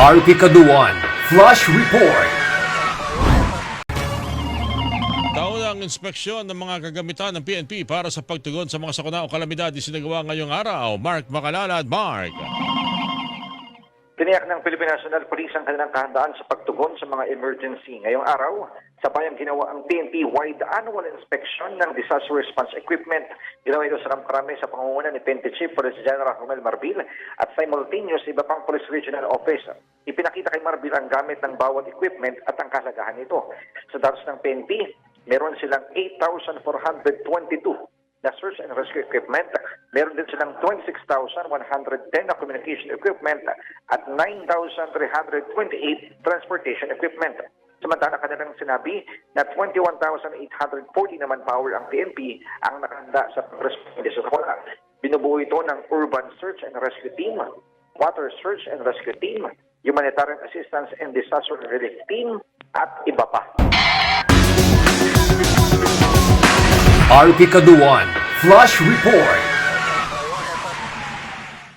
RP Kaduan Flash Report. Taunang inspeksyon ng mga kagamitan ng PNP para sa pagtugon sa mga sakuna o kalamidad isinagawa ngayong araw. Mark Macalalad, Mark. Tiniyak ng Philippine National Police ang kanilang kahandaan sa pagtugon sa mga emergency. Ngayong araw, sabayang ginawa ang PNP-wide annual inspection ng disaster response equipment. Ginawa ito sa Ramkrame sa pangunguna ni PNP Chief Police General Romel Marbil at simultaneous iba pang Police Regional Office. Ipinakita kay Marbil ang gamit ng bawat equipment at ang kahalagahan nito. Sa datos ng PNP, meron silang 8,422 na search and rescue equipment. Meron din silang 26,110 na communication equipment at 9,328 transportation equipment. Samantala kanilang sinabi na 21,840 naman power ang PNP ang nakahanda sa pag-responde sa sakuna. Binubuo ito ng Urban Search and Rescue Team, Water Search and Rescue Team, Humanitarian Assistance and Disaster Relief Team at iba pa. RP Kaduan Flash Report.